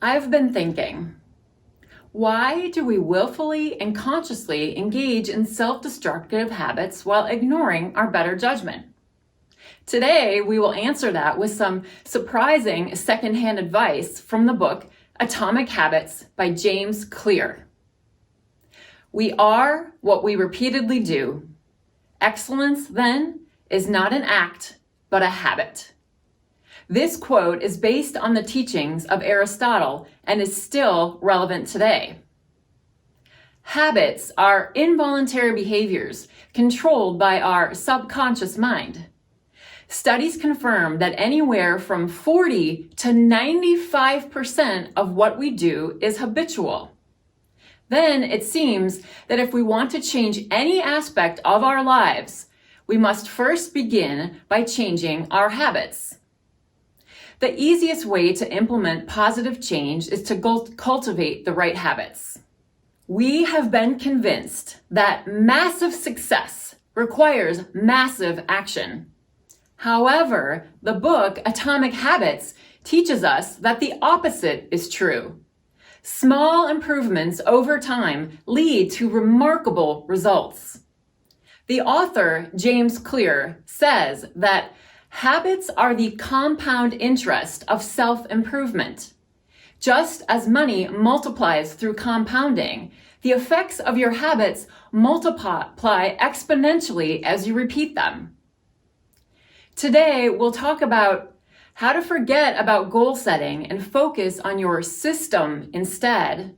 I've been thinking, why do we willfully and consciously engage in self-destructive habits while ignoring our better judgment? Today, we will answer that with some surprising secondhand advice from the book Atomic Habits by James Clear. We are what we repeatedly do. Excellence, then, is not an act, but a habit. This quote is based on the teachings of Aristotle and is still relevant today. Habits are involuntary behaviors controlled by our subconscious mind. Studies confirm that anywhere from 40 to 95% of what we do is habitual. Then it seems that if we want to change any aspect of our lives, we must first begin by changing our habits. The easiest way to implement positive change is to cultivate the right habits. We have been convinced that massive success requires massive action. However, the book Atomic Habits teaches us that the opposite is true. Small improvements over time lead to remarkable results. The author, James Clear, says that habits are the compound interest of self-improvement. Just as money multiplies through compounding, the effects of your habits multiply exponentially as you repeat them. Today, we'll talk about how to forget about goal setting and focus on your system instead,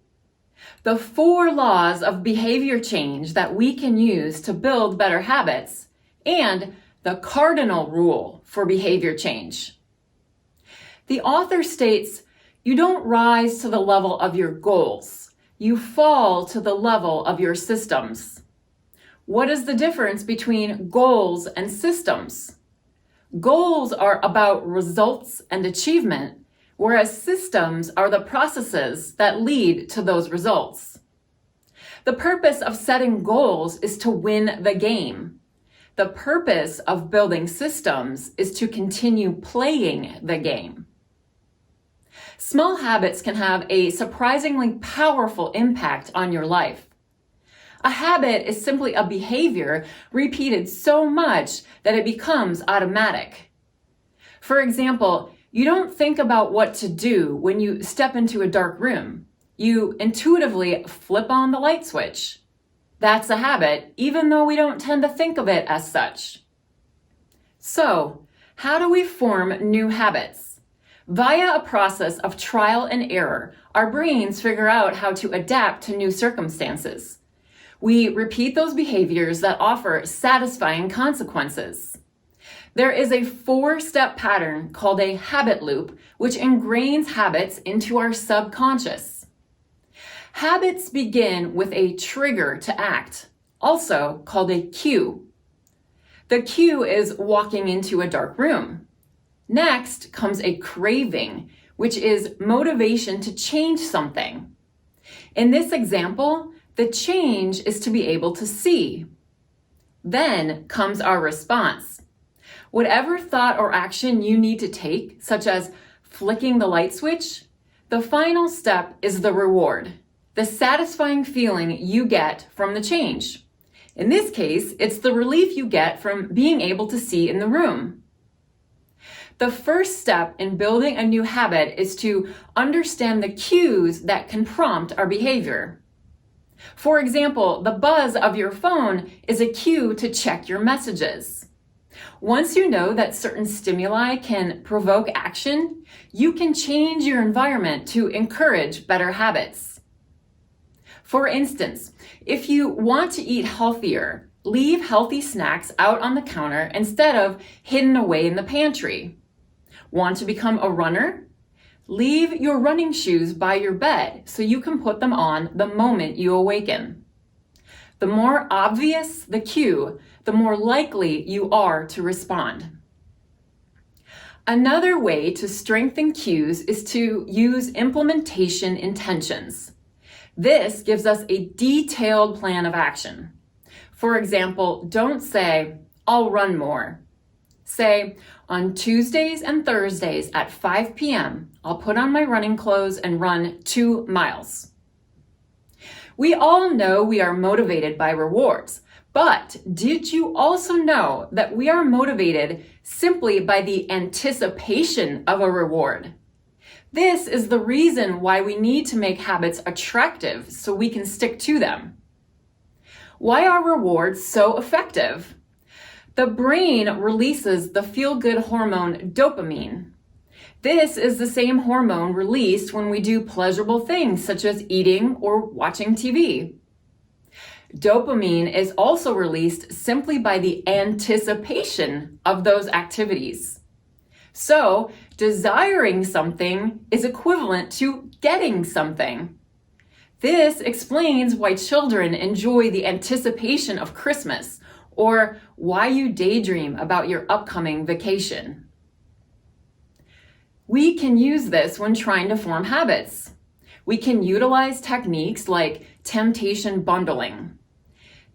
the 4 laws of behavior change that we can use to build better habits, and the cardinal rule for behavior change. The author states, you don't rise to the level of your goals. You fall to the level of your systems. What is the difference between goals and systems? Goals are about results and achievement, whereas systems are the processes that lead to those results. The purpose of setting goals is to win the game. The purpose of building systems is to continue playing the game. Small habits can have a surprisingly powerful impact on your life. A habit is simply a behavior repeated so much that it becomes automatic. For example, you don't think about what to do when you step into a dark room. You intuitively flip on the light switch. That's a habit, even though we don't tend to think of it as such. So, how do we form new habits? Via a process of trial and error, our brains figure out how to adapt to new circumstances. We repeat those behaviors that offer satisfying consequences. There is a 4-step pattern called a habit loop, which ingrains habits into our subconscious. Habits begin with a trigger to act, also called a cue. The cue is walking into a dark room. Next comes a craving, which is motivation to change something. In this example, the change is to be able to see. Then comes our response. Whatever thought or action you need to take, such as flicking the light switch, the final step is the reward, the satisfying feeling you get from the change. In this case, it's the relief you get from being able to see in the room. The first step in building a new habit is to understand the cues that can prompt our behavior. For example, the buzz of your phone is a cue to check your messages. Once you know that certain stimuli can provoke action, you can change your environment to encourage better habits. For instance, if you want to eat healthier, leave healthy snacks out on the counter instead of hidden away in the pantry. Want to become a runner? Leave your running shoes by your bed so you can put them on the moment you awaken. The more obvious the cue, the more likely you are to respond. Another way to strengthen cues is to use implementation intentions. This gives us a detailed plan of action. For example, don't say, I'll run more. Say, On Tuesdays and Thursdays at 5 p.m., I'll put on my running clothes and run 2 miles. We all know we are motivated by rewards, but did you also know that we are motivated simply by the anticipation of a reward? This is the reason why we need to make habits attractive so we can stick to them. Why are rewards so effective? The brain releases the feel-good hormone dopamine. This is the same hormone released when we do pleasurable things such as eating or watching TV. Dopamine is also released simply by the anticipation of those activities. So, desiring something is equivalent to getting something. This explains why children enjoy the anticipation of Christmas, or why you daydream about your upcoming vacation. We can use this when trying to form habits. We can utilize techniques like temptation bundling.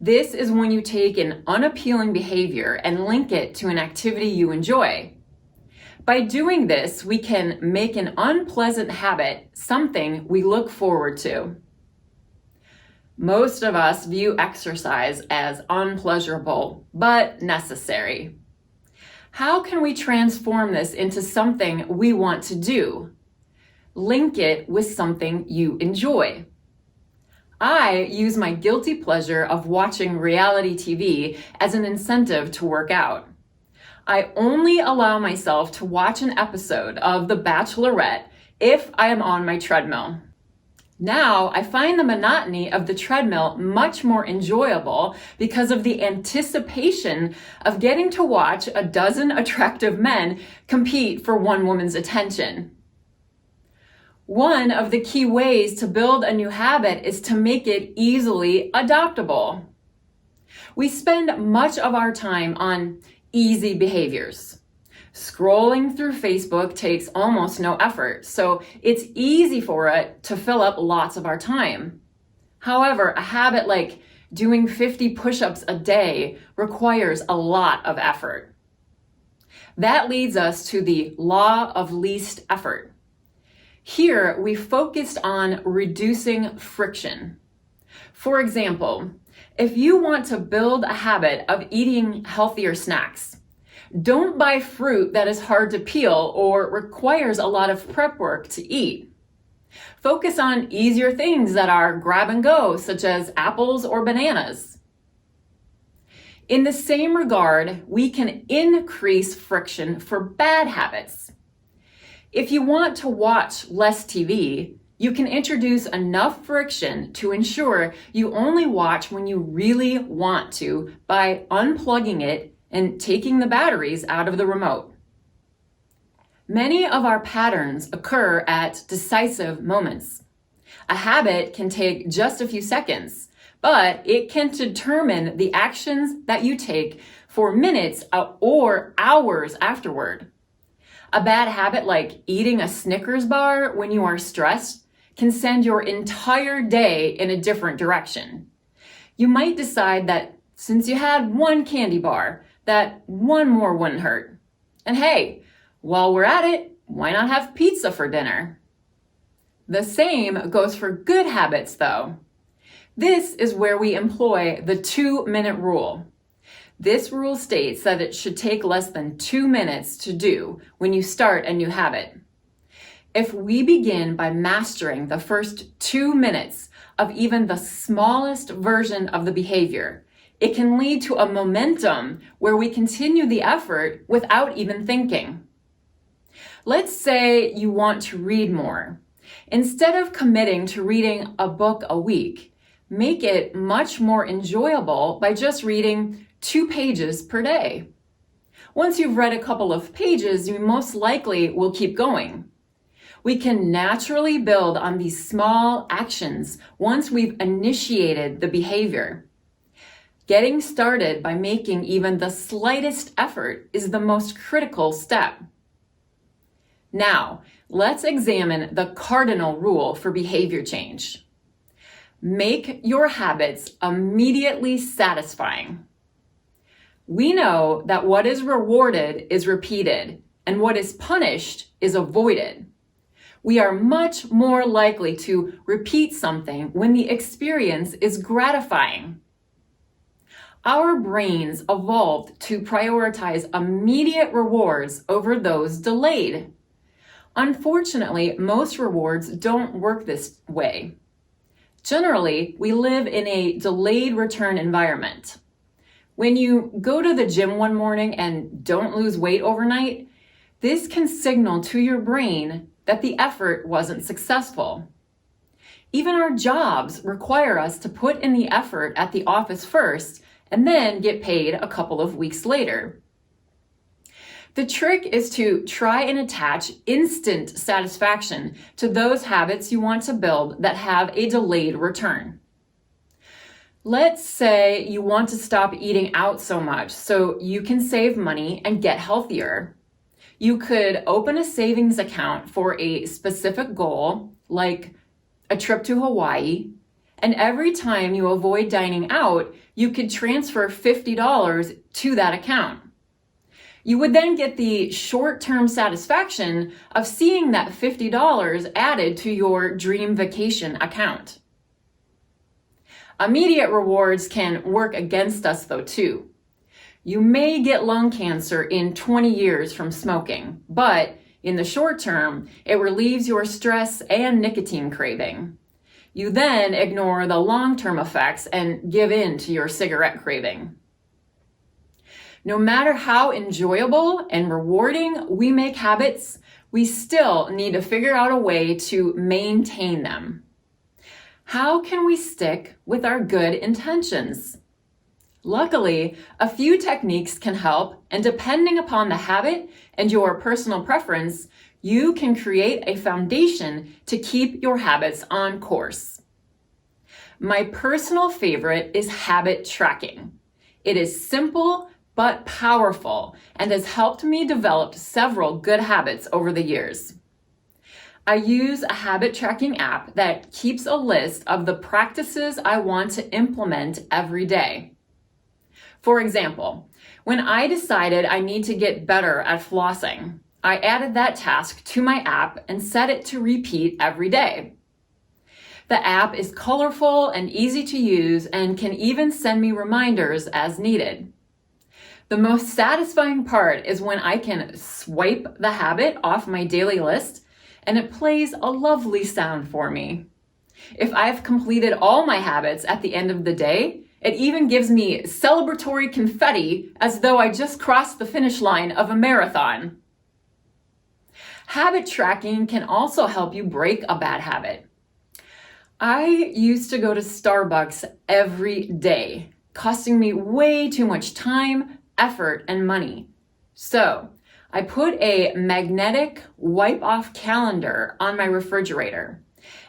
This is when you take an unappealing behavior and link it to an activity you enjoy. By doing this, we can make an unpleasant habit something we look forward to. Most of us view exercise as unpleasurable, but necessary. How can we transform this into something we want to do? Link it with something you enjoy. I use my guilty pleasure of watching reality TV as an incentive to work out. I only allow myself to watch an episode of The Bachelorette if I am on my treadmill. Now, I find the monotony of the treadmill much more enjoyable because of the anticipation of getting to watch a dozen attractive men compete for one woman's attention. One of the key ways to build a new habit is to make it easily adoptable. We spend much of our time on easy behaviors. Scrolling through Facebook takes almost no effort, so it's easy for it to fill up lots of our time. However, a habit like doing 50 push-ups a day requires a lot of effort. That leads us to the law of least effort. Here, we focused on reducing friction. For example, if you want to build a habit of eating healthier snacks, don't buy fruit that is hard to peel or requires a lot of prep work to eat. Focus on easier things that are grab and go, such as apples or bananas. In the same regard, we can increase friction for bad habits. If you want to watch less TV, you can introduce enough friction to ensure you only watch when you really want to by unplugging it and taking the batteries out of the remote. Many of our patterns occur at decisive moments. A habit can take just a few seconds, but it can determine the actions that you take for minutes or hours afterward. A bad habit like eating a Snickers bar when you are stressed can send your entire day in a different direction. You might decide that since you had one candy bar, that one more wouldn't hurt. And hey, while we're at it, why not have pizza for dinner? The same goes for good habits though. This is where we employ the 2-minute rule. This rule states that it should take less than 2 minutes to do when you start a new habit. If we begin by mastering the first 2 minutes of even the smallest version of the behavior, it can lead to a momentum where we continue the effort without even thinking. Let's say you want to read more. Instead of committing to reading a book a week, make it much more enjoyable by just reading 2 pages per day. Once you've read a couple of pages, you most likely will keep going. We can naturally build on these small actions once we've initiated the behavior. Getting started by making even the slightest effort is the most critical step. Now, let's examine the cardinal rule for behavior change. Make your habits immediately satisfying. We know that what is rewarded is repeated, and what is punished is avoided. We are much more likely to repeat something when the experience is gratifying. Our brains evolved to prioritize immediate rewards over those delayed. Unfortunately, most rewards don't work this way. Generally, we live in a delayed return environment. When you go to the gym one morning and don't lose weight overnight, this can signal to your brain that the effort wasn't successful. Even our jobs require us to put in the effort at the office first and then get paid a couple of weeks later. The trick is to try and attach instant satisfaction to those habits you want to build that have a delayed return. Let's say you want to stop eating out so much so you can save money and get healthier. You could open a savings account for a specific goal, like a trip to Hawaii, and every time you avoid dining out, you could transfer $50 to that account. You would then get the short-term satisfaction of seeing that $50 added to your dream vacation account. Immediate rewards can work against us though too. You may get lung cancer in 20 years from smoking, but in the short term, it relieves your stress and nicotine craving. You then ignore the long-term effects and give in to your cigarette craving. No matter how enjoyable and rewarding we make habits, we still need to figure out a way to maintain them. How can we stick with our good intentions? Luckily, a few techniques can help, and depending upon the habit and your personal preference, you can create a foundation to keep your habits on course. My personal favorite is habit tracking. It is simple but powerful and has helped me develop several good habits over the years. I use a habit tracking app that keeps a list of the practices I want to implement every day. For example, when I decided I need to get better at flossing, I added that task to my app and set it to repeat every day. The app is colorful and easy to use and can even send me reminders as needed. The most satisfying part is when I can swipe the habit off my daily list and it plays a lovely sound for me. If I've completed all my habits at the end of the day, it even gives me celebratory confetti as though I just crossed the finish line of a marathon. Habit tracking can also help you break a bad habit. I used to go to Starbucks every day, costing me way too much time, effort, and money. So I put a magnetic wipe-off calendar on my refrigerator.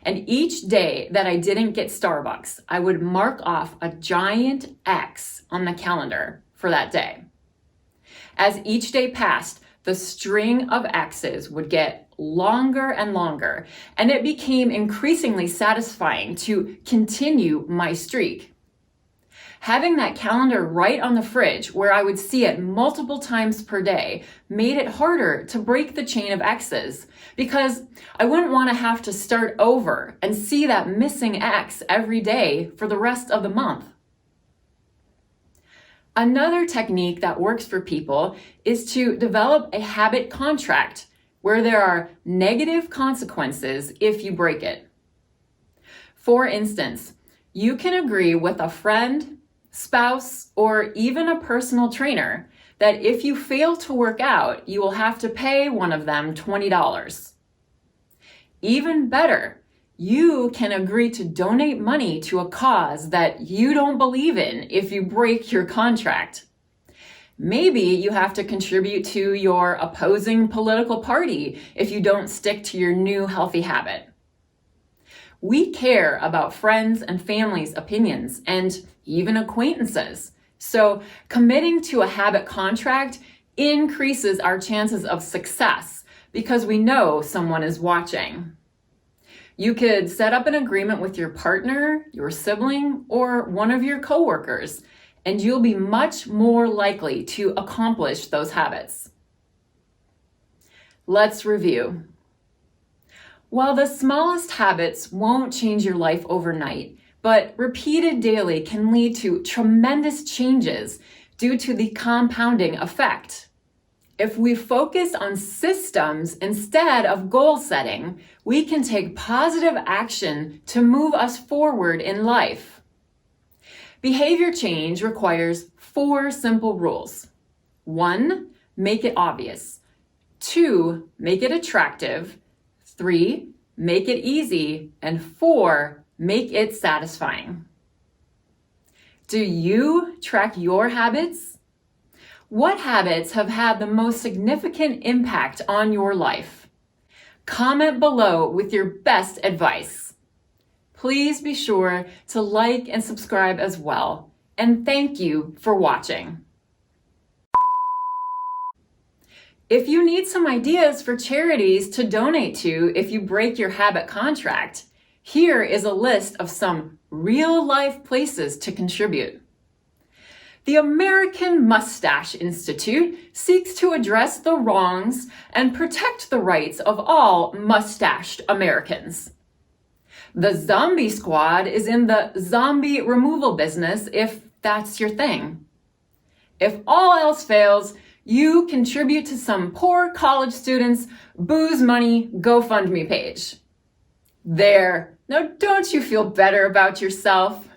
And each day that I didn't get Starbucks, I would mark off a giant X on the calendar for that day. As each day passed, the string of X's would get longer and longer, and it became increasingly satisfying to continue my streak. Having that calendar right on the fridge where I would see it multiple times per day made it harder to break the chain of X's because I wouldn't want to have to start over and see that missing X every day for the rest of the month. Another technique that works for people is to develop a habit contract where there are negative consequences if you break it. For instance, you can agree with a friend, spouse, or even a personal trainer that if you fail to work out, you will have to pay one of them $20. Even better, you can agree to donate money to a cause that you don't believe in if you break your contract. Maybe you have to contribute to your opposing political party if you don't stick to your new healthy habit. We care about friends and family's opinions and even acquaintances. So committing to a habit contract increases our chances of success because we know someone is watching. You could set up an agreement with your partner, your sibling, or one of your coworkers, and you'll be much more likely to accomplish those habits. Let's review. While the smallest habits won't change your life overnight, but repeated daily can lead to tremendous changes due to the compounding effect. If we focus on systems instead of goal setting, we can take positive action to move us forward in life. Behavior change requires 4 simple rules. 1, make it obvious. 2, make it attractive. 3, make it easy. And 4, make it satisfying. Do you track your habits? What habits have had the most significant impact on your life? Comment below with your best advice. Please be sure to like and subscribe as well. And thank you for watching. If you need some ideas for charities to donate to if you break your habit contract, here is a list of some real-life places to contribute. The American Mustache Institute seeks to address the wrongs and protect the rights of all mustached Americans. The Zombie Squad is in the zombie removal business if that's your thing. If all else fails, you contribute to some poor college students' booze money GoFundMe page. There. Now don't you feel better about yourself?